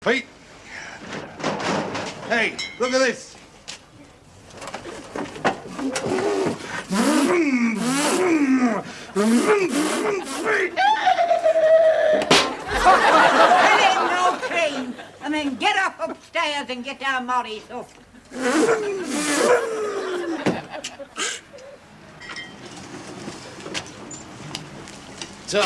Pete! Hey, look at this! No cream, and then get up upstairs and get our Maurice up. So,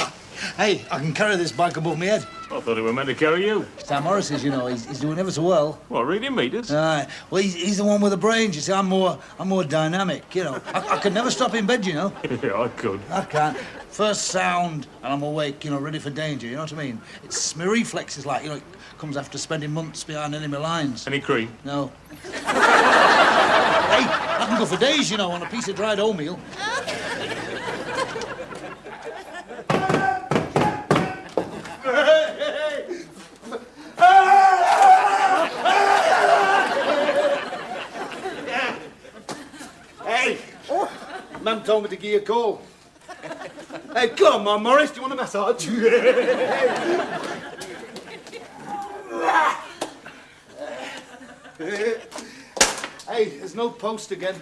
hey, I can carry this bike above my head. I thought it were meant to carry you. Sam Morris's, you know, he's doing ever so well. What, reading meters? Well, he's the one with the brains. You see, I'm more dynamic. You know, I could never stop in bed. You know. Yeah, I could. I can't. First sound, and I'm awake. You know, ready for danger. You know what I mean? It's my reflexes, like it comes after spending months behind enemy lines. Any cream? No. Hey, I can go for days. You know, on a piece of dried oatmeal. Hey! Mum told me to give you a call. Hey, come on, Maurice, do you want a massage? Hey, there's no post again.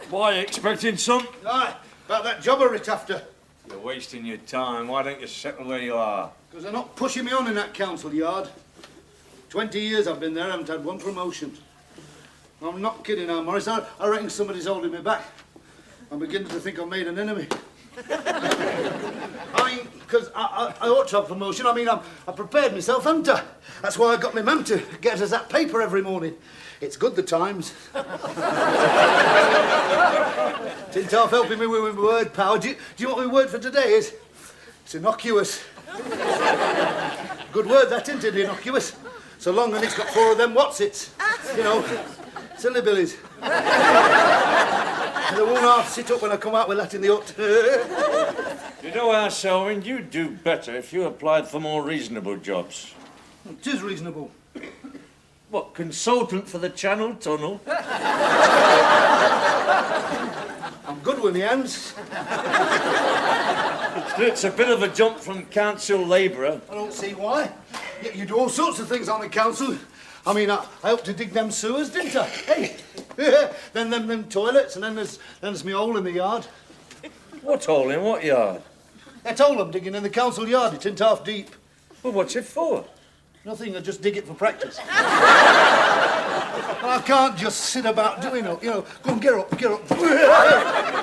Why, you expecting some? Aye, about that job I writ after. You're wasting your time. Why don't you settle where you are? Because they're not pushing me on in that council yard. 20 years I've been there, I haven't had one promotion. I'm not kidding now, Maurice. I reckon somebody's holding me back. I'm beginning to think I've made an enemy. I mean, because I ought to have promotion. I mean, I prepared myself, haven't I? That's why I got my mum to get us that paper every morning. It's good, the Times. Tintoff helping me with my word power. Do you know what my word for today is? It's innocuous. Good word, that, isn't it, innocuous? So long and it's got 4 of them what's-its. You know, silly billies. They won't half sit up when I come out with that in the hut. You know how, Selwyn, you'd do better if you applied for more reasonable jobs. It is reasonable. What, consultant for the Channel Tunnel? I'm good with my hands. It's a bit of a jump from council labourer. I don't see why. You do all sorts of things on the council. I mean, I helped to dig them sewers, didn't I? Hey, then them toilets, and then there's me hole in the yard. What hole in what yard? That hole I'm digging in the council yard, it's in half deep. Well, what's it for? Nothing, I just dig it for practice. I can't just sit about doing it, you know. Go on, get up.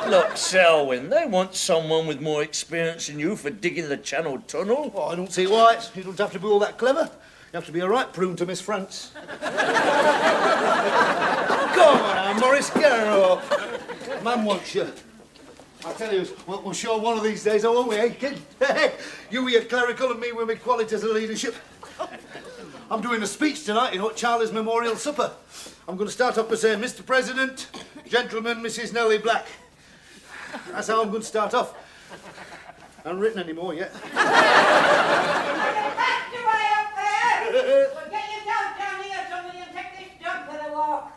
Look, Selwyn, they want someone with more experience than you for digging the Channel Tunnel. Oh, I don't see why. You don't have to be all that clever. You have to be a right prune to Miss France. Come on now, Maurice, get her up. Man wants you. I tell you, we'll show one of these days, won't we, eh, kid? You with your clerical and me with my qualities of leadership. I'm doing a speech tonight, you know, at Charlie's Memorial Supper. I'm going to start off by saying, Mr. President, gentlemen, Mrs. Nellie Black. That's how I'm going to start off. I haven't written any more yet. Get your way up there! Well, get yourself down here, somebody, and take this dog for a walk.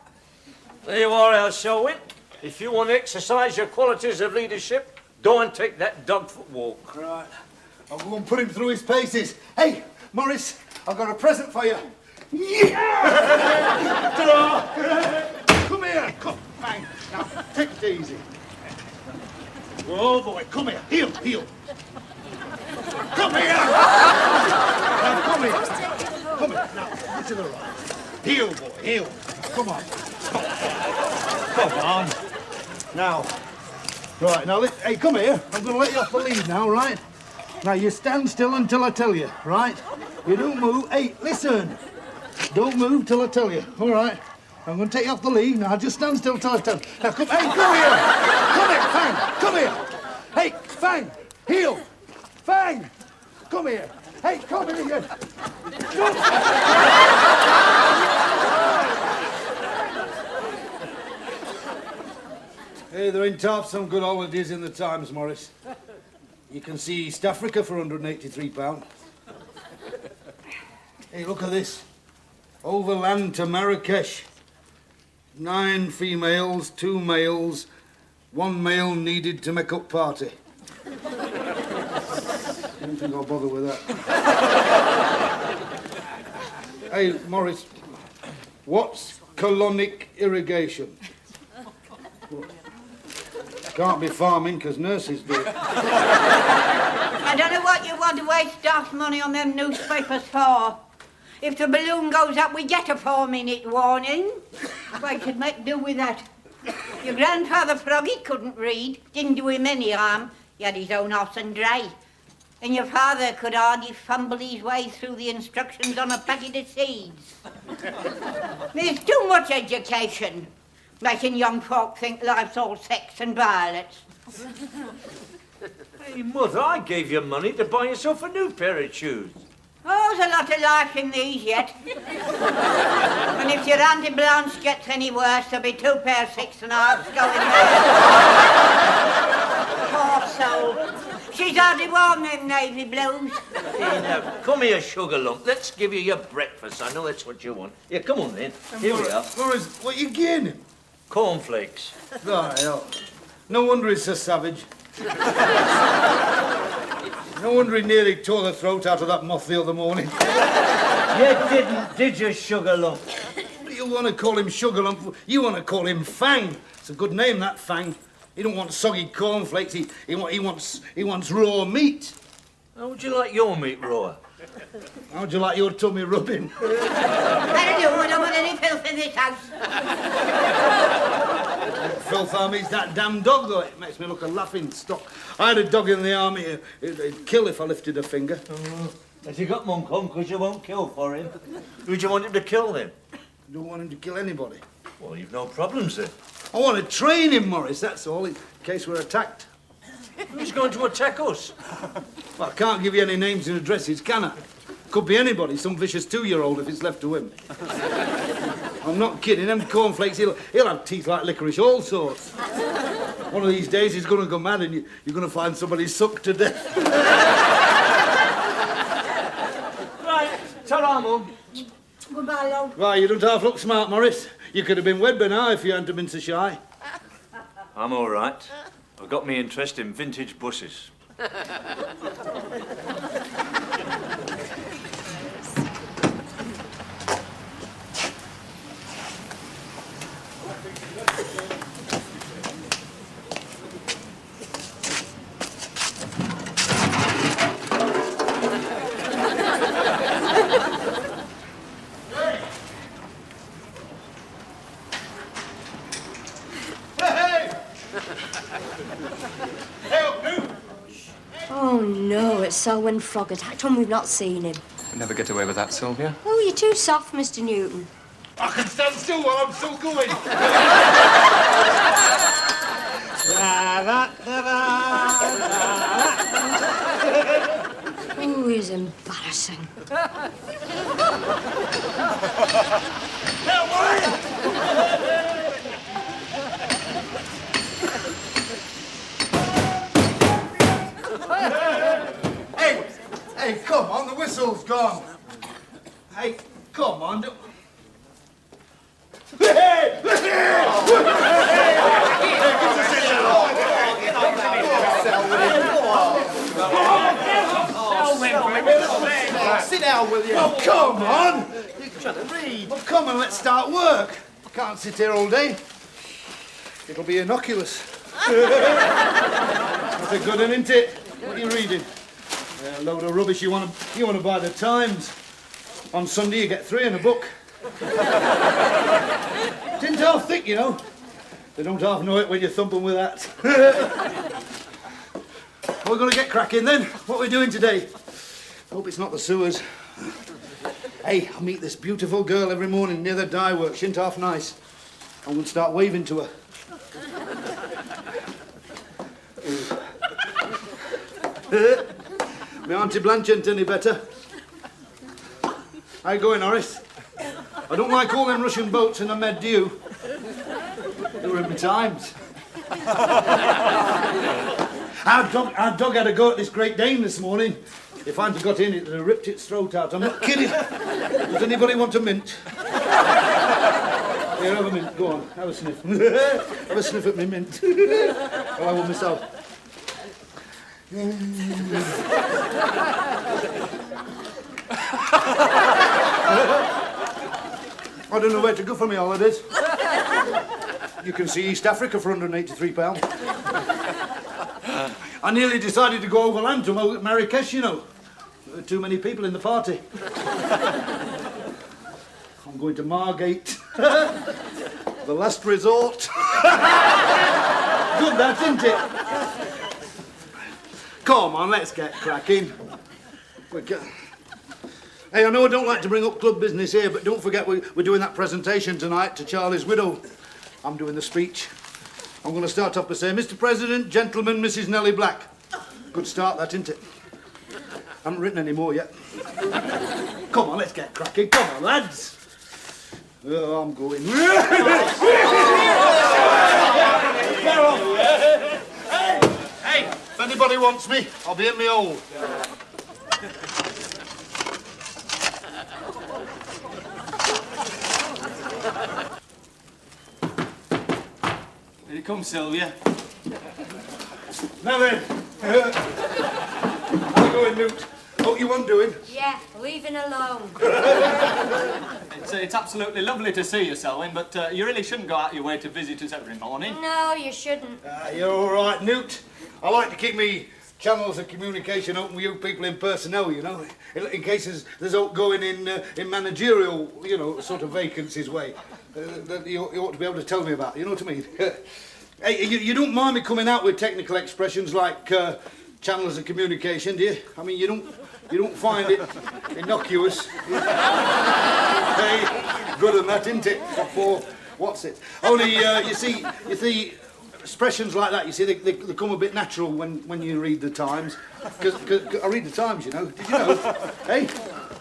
There you are, Al Selwyn. If you want to exercise your qualities of leadership, go and take that dog for a walk. Right. I'll go and put him through his paces. Hey, Maurice, I've got a present for you. Yeah! Ta-da! Come here. Come. Bang. Now, take it easy. Oh, boy. Come here. Heel. Come here. Now, come here. Come here. Now, to the right. Heel, boy. Heel. Come on. Come on. Now. Right, now, hey, come here. I'm going to let you off the lead now, right? Now, you stand still until I tell you, right? You don't move. Hey, listen. Don't move till I tell you, all right? I'm going to take you off the lead. Now, just stand still till I tell you. Now, come here. Come here, Fang. Come here. Hey, Fang. Heel. Fang. Come here. Hey, come here. Hey, they're in tough some good holidays in the Times, Maurice. You can see East Africa for £183. Hey, look at this. Overland to Marrakesh. 9 females, 2 males, 1 male needed to make up party. I don't think I'll bother with that. Hey, Morris, what's colonic irrigation? Can't be farming, because nurses do it. I don't know what you want to waste staff's money on them newspapers for. If the balloon goes up, we get a 4-minute warning. I should make do with that. Your grandfather Froggitt couldn't read, didn't do him any harm. He had his own horse and dray. And your father could hardly fumble his way through the instructions on a packet of seeds. There's too much education, making young folk think life's all sex and violets. Hey, Mother, I gave you money to buy yourself a new pair of shoes. Oh, there's a lot of life in these yet. And if your Auntie Blanche gets any worse, there'll be 2 pair of 6 and a halves going there. Poor soul. She's hardly worn them navy blues. Hey, now, come here, sugar lump. Let's give you your breakfast. I know that's what you want. Here, come on then. Here we are. Morris, what are you getting him? Cornflakes. Right, hell. No wonder he's so savage. No wonder he nearly tore the throat out of that moth the other morning. You didn't, did you, sugar lump? You want to call him Sugar Lump, you want to call him Fang. It's a good name, that Fang. He don't want soggy cornflakes, he wants raw meat. How would you like your meat raw? How'd you like your tummy rubbing? I don't want any filth in this house. Filth army's that damn dog, though. It makes me look a laughing stock. I had a dog in the army. It'd kill if I lifted a finger. Has he got monk on because you won't kill for him? Would you want him to kill them? I don't want him to kill anybody. Well, you've no problems then. I want to train him, Morris, that's all, in case we're attacked. Who's going to attack us? Well, I can't give you any names and addresses, can I? Could be anybody, some vicious 2-year-old if it's left to him. I'm not kidding, them cornflakes, he'll have teeth like licorice, all sorts. One of these days he's going to go mad and you're going to find somebody sucked to death. Right, ta-ra, Mum. Goodbye, love. Right, you don't half look smart, Morris. You could have been wed by now if you hadn't been so shy. I'm all right. I've got me interest in vintage buses. Oh, no, it's Selwyn Froggitt. How come we've not seen him? We never get away with that, Sylvia. Oh, you're too soft, Mr. Newton. I can stand still while I'm still going. Oh, he's embarrassing. Hey, come on, the whistle's gone. Hey, come on. Sit down, will you? Oh, come on. You're trying to read. Well, come on, let's start work. Can't sit here all day. It'll be innocuous. That's a good one, isn't it? What are you reading? A load of rubbish. You want to buy the Times. On Sunday you get 3 in a book. It isn't half thick, you know. They don't half know it when you thump them with that. We're going to get cracking then. What are we doing today? Hope it's not the sewers. Hey, I meet this beautiful girl every morning near the dye work. She ain't half nice. I'm going to start waving to her. My Auntie Blanche ain't any better. How you going, Horace? I don't like all them Russian boats in the Med, do you? They were in my Times. Our dog had a go at this Great Dane this morning. If Auntie got in, it would have ripped its throat out. I'm not kidding. Does anybody want a mint? Here, have a mint. Go on, have a sniff. Have a sniff at me mint. Oh, I want myself. I don't know where to go for my holidays. You can see East Africa for £183. I nearly decided to go overland to Marrakesh, you know. There were too many people in the party. I'm going to Margate. The last resort. Good, that, isn't it? Come on, let's get cracking. Hey, I know I don't like to bring up club business here, but don't forget we're doing that presentation tonight to Charlie's widow. I'm doing the speech. I'm going to start off by saying, Mr. President, gentlemen, Mrs. Nellie Black. Good start, that, isn't it? I haven't written any more yet. Come on, let's get cracking. Come on, lads. Oh, I'm going. Hey, if anybody wants me, I'll be in my hole. Here you come, Sylvia. Now then, how you going, Newt? What you want doing? Yeah, leave him alone. It's absolutely lovely to see you, Selwyn, but you really shouldn't go out your way to visit us every morning. No, you shouldn't. You're all right, Newt. I like to keep me channels of communication open with you people in personnel, you know, in case there's outgoing in managerial, you know, sort of vacancies way. That you ought to be able to tell me about, you know what I mean? Hey, you don't mind me coming out with technical expressions like channels of communication, do you? I mean, you don't find it innocuous. Hey, good on that, isn't it? What's it? Only, you see, expressions like that, you see, they come a bit natural when you read the Times. Because I read the Times, you know. Did you know? Hey?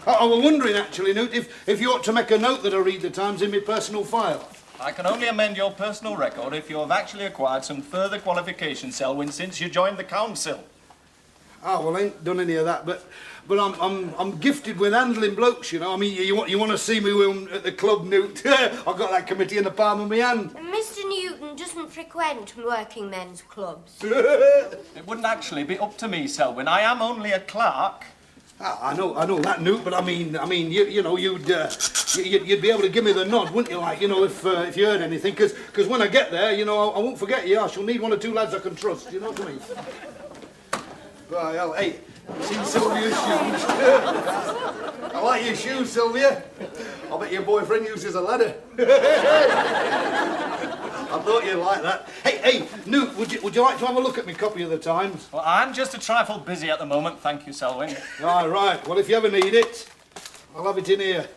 I was wondering, actually, Newt, if you ought to make a note that I read the Times in my personal file. I can only amend your personal record if you have actually acquired some further qualifications, Selwyn, since you joined the council. Ah, well, I ain't done any of that, but I'm gifted with handling blokes, you know. I mean, you want to see me at the club, Newt? I've got that committee in the palm of my hand. Mr. Newton doesn't frequent working men's clubs. It wouldn't actually be up to me, Selwyn. I am only a clerk. I know that, Newt, but I mean, you know, you'd be able to give me the nod, wouldn't you? Like, you know, if you heard anything, because when I get there, you know, I won't forget you. I shall need one or two lads I can trust. You know what I mean? Well, hey, seen Sylvia's shoes? I like your shoes, Sylvia. I bet your boyfriend uses a ladder. I thought you'd like that. Hey, Newt, would you like to have a look at my copy of the Times? Well, I'm just a trifle busy at the moment, thank you, Selwyn. All right. Well, if you ever need it, I'll have it in here.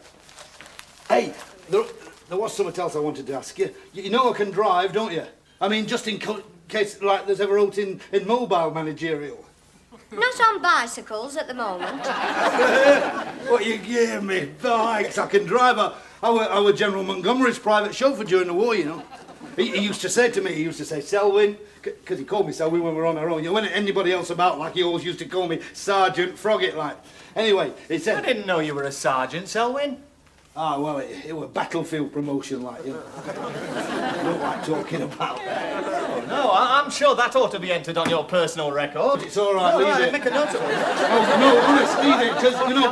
Hey, there was something else I wanted to ask you. You know I can drive, don't you? I mean, just in case, like, there's ever out in mobile managerial. Not on bicycles at the moment. What you give me? Bikes. I can drive. I were General Montgomery's private chauffeur during the war, you know. He used to say to me, Selwyn, because he called me Selwyn when we were on our own. You know, when anybody else about, like he always used to call me Sergeant Froggitt, like. Anyway, he said... I didn't know you were a sergeant, Selwyn. Ah, well, it was battlefield promotion, like, you know. I don't like talking about that. Oh, no, I'm sure that ought to be entered on your personal record. It's all right, No, leave it. make a note of it. Oh, no, honest, leave it,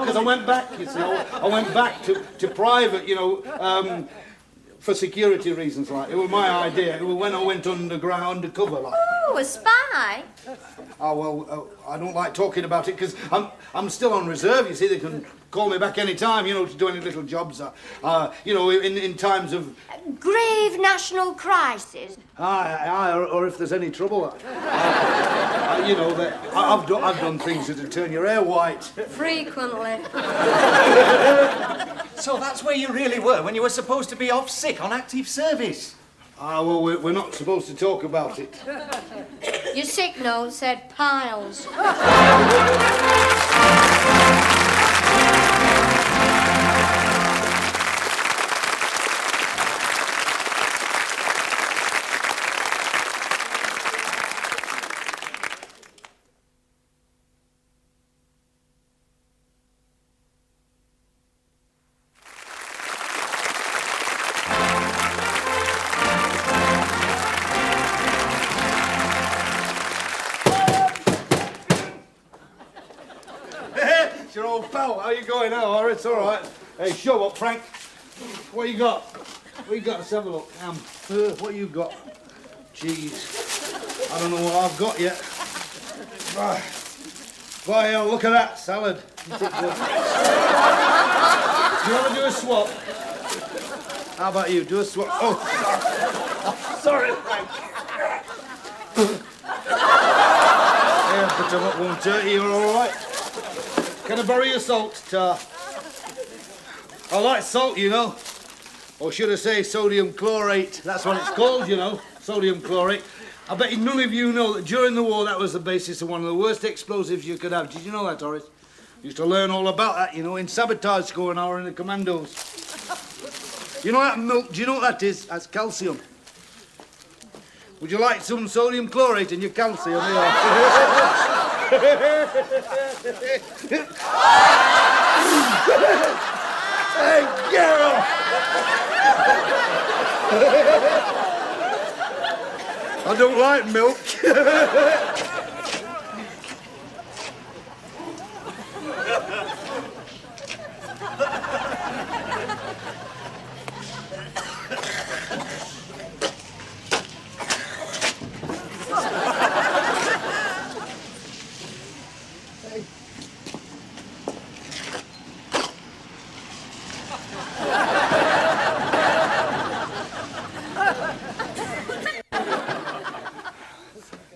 because I went back, you see. I went back to private, you know, for security reasons, like. It was my idea. It was when I went undercover, like. Oh, a spy? Oh, well, I don't like talking about it, because I'm still on reserve, you see. They can call me back any time, you know, to do any little jobs, you know, in times of... Grave national crisis. Aye, or if there's any trouble. You know, I've done things that'll turn your hair white. Frequently. So that's where you really were when you were supposed to be off sick on active service? Ah, well, we're not supposed to talk about it. Your sick note said piles. your old pal. How you going? Oh, it's all right. Hey, show up, Frank. What you got? What you got? Let's have a look. What you got? Jeez. I don't know what I've got yet. By hell, look at that salad. Do you want to do a swap? How about you? Do a swap. Oh, sorry, Frank. Yeah, but I'm at 1:30. You're all right. Can I borrow your salt, Tar? I like salt, you know. Or should I say sodium chlorate? That's what it's called, you know. Sodium chlorate. I bet none of you know that during the war that was the basis of one of the worst explosives you could have. Did you know that, Horace? Used to learn all about that, you know, in sabotage school when I were in the commandos. You know that milk? Do you know what that is? That's calcium. Would you like some sodium chlorate in your calcium? Hey, get off! I don't like milk.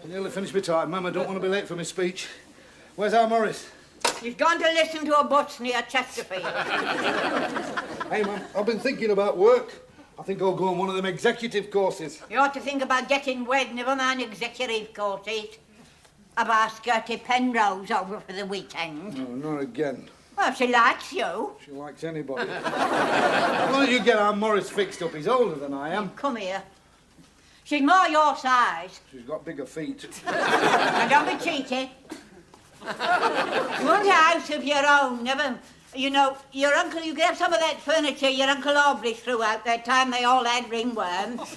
Nearly finished my time, Mum. I don't want to be late for my speech. Where's our Morris? He's gone to listen to a butts near Chesterfield. Hey, Mum, I've been thinking about work. I think I'll go on one of them executive courses. You ought to think about getting wed, never mind executive courses. Have asked Gertie Penrose over for the weekend. No, not again. Well, she likes you. She likes anybody. Why don't you get our Morris fixed up? He's older than I am. Come here. She's more your size. She's got bigger feet. Now, don't be cheeky. You want a house of your own, never... You know, your uncle, you could have some of that furniture your Uncle Aubrey threw out that time they all had ringworms.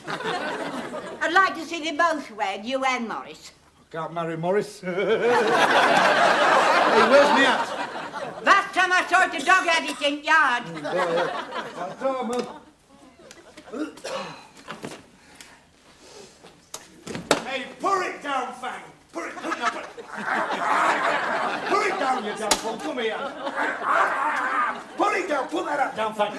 I'd like to see them both wed, you and Morris. I can't marry Morris. Hey, where's me at? Last time I saw it, the dog had it in yard. Hey, pour it down, Fang. Pour it down. Pour it down, you damn fool. Come here. Pour it down. Put that up down, Fang.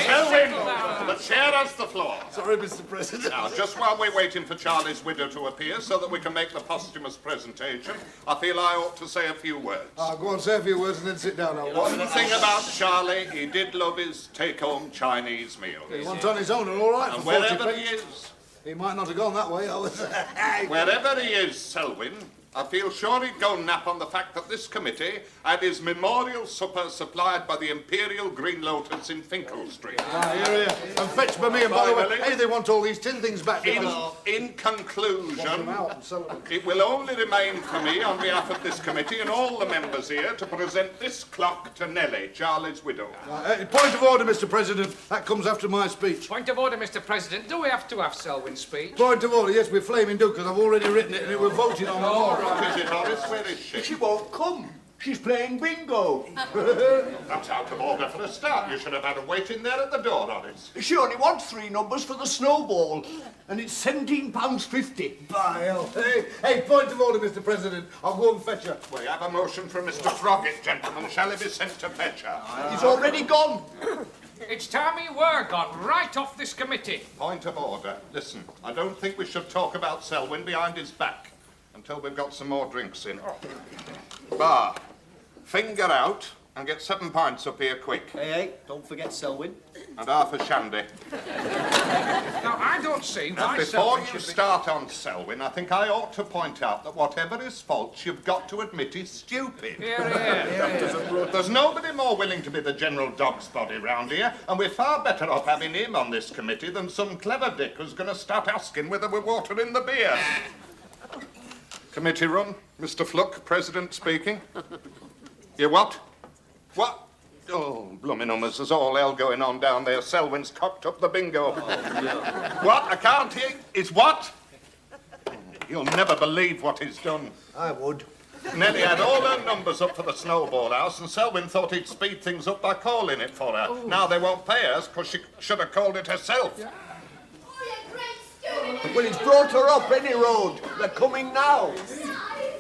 Selwyn, the chair has the floor. Sorry, Mr. President. Now, just while we're waiting for Charlie's widow to appear so that we can make the posthumous presentation, I feel I ought to say a few words. Go on, say a few words and then sit down. One thing about Charlie, he did love his take-home Chinese meal. He went on his own and all right. And for 40 wherever pence. he is, He might not have gone that way. wherever he is, Selwyn, I feel sure he'd go nap on the fact that this committee had his memorial supper supplied by the Imperial Green Lotus in Finkel Street. Here. And fetched by me. And by the way, hey, they want all these tin things back. In conclusion, Out, so... it will only remain for me, on behalf of this committee and all the members here, to present this clock to Nellie, Charlie's widow. Point of order, Mr. President. That comes after my speech. Point of order, Mr. President. Do we have to have Selwyn's speech? Point of order, yes, we're flaming do, because I've already written it and it was voted on. What is it, Horace? Where is she? She won't come. She's playing bingo. That's out of order for a start. You should have had her waiting there at the door, Horace. She only wants 3 numbers for the snowball, and it's £17.50. By hell. Hey, point of order, Mr. President. I'll go and fetch her. We have a motion from Mr. Froggitt, gentlemen. Shall he be sent to fetch her? He's already gone. It's time he were gone, right off this committee. Point of order. Listen, I don't think we should talk about Selwyn behind his back until we've got some more drinks in. Bar, finger out and get 7 pints up here quick. Hey, don't forget Selwyn. And half a shandy. Now, I don't see Now, why before Selwyn you should be... start on Selwyn, I think I ought to point out that whatever his faults, you've got to admit he's stupid. Here. There's nobody more willing to be the general dog's body round here, and we're far better off having him on this committee than some clever dick who's going to start asking whether we're watering the beer. Committee room, Mr. Fluck, President speaking. You what? What? Oh, blooming hummers, there's all hell going on down there. Selwyn's cocked up the bingo. What? I can't hear. Is what? You'll never believe what he's done. I would. Nellie had all her numbers up for the snowball house, and Selwyn thought he'd speed things up by calling it for her. Now they won't pay us, because she should have called it herself. Well, he's brought her up any road. They're coming now.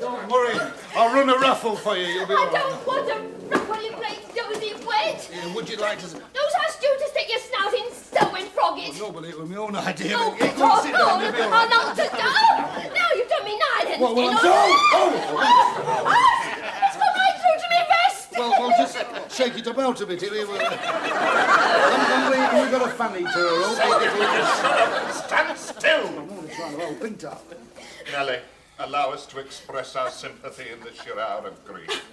Don't worry. I'll run a raffle for you. You'll be all I right. don't want a ruffle, you great dozy wet. Yeah, would you like to... Those asked you to stick your snout in Selwyn, Froggitt. No, but it was my own idea. Oh, But go and sit down, you'll be all right. I'll not to down. Now you've done me nine. Well, I'm It's gone right through to me vest. Well, just shake it about a bit. We've got a fanny to her. Stand still! I'm only trying to help, ain't I? Nellie, allow us to express our sympathy in this your hour of grief.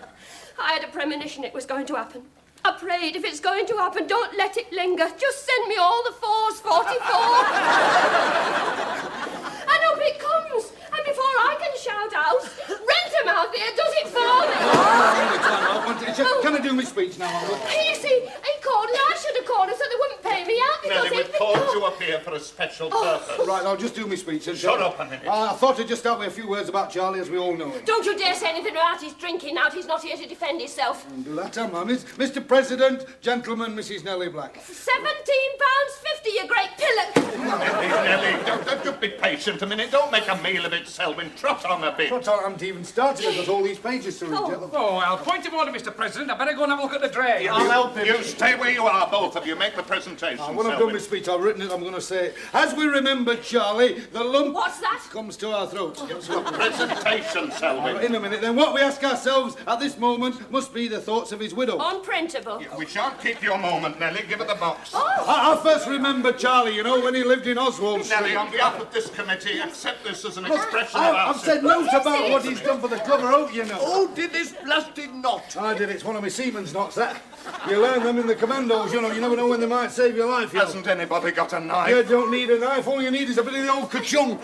I had a premonition it was going to happen. I prayed, if it's going to happen, don't let it linger. Just send me all the 4s, 44. And up it comes. And before I can shout out, Rentham out there does it for me. Can I do my speech now, Uncle? You see, he called and I should have called him so they wouldn't pay me out because Nellie, we've called you up here for a special purpose. Right, I'll just do my speech. Shut up a minute. I thought I'd just start with a few words about Charlie, as we all know him. Don't you dare say anything about his drinking now. He's not here to defend himself. Do that, Mum. Mr. President, gentlemen, Mrs. Nellie Black. £17.50, you great pillock. Nellie, don't be patient a minute. Don't make a meal of it, Selwyn. Trot on a bit. I haven't even started. I've got all these pages to read. Oh, well, point of order, Mr. President. I better go and have a look at the dray. I'll help him. You stay where you are, both of you. Make the presentation, When I've done my speech, I've written it, I'm going to say, as we remember Charlie, the lump What's that? comes to our throats. Presentation, Selwyn. In a minute, then, what we ask ourselves at this moment must be the thoughts of his widow. Unprintable. We shan't keep your moment, Nellie. Give her the box. I first remember Charlie, you know, when he lived in Oswald Street. Nellie, on behalf of this committee, accept this as an expression of our I've said note about what he's done for the club, out, you know. Who did this blasted knot? I did. It's one of my seaman's knots, that. You learn them in the commandos, you know. You never know when they might save your life, you know. Hasn't anybody got a knife? You don't need a knife. All you need is a bit of the old ka-chung.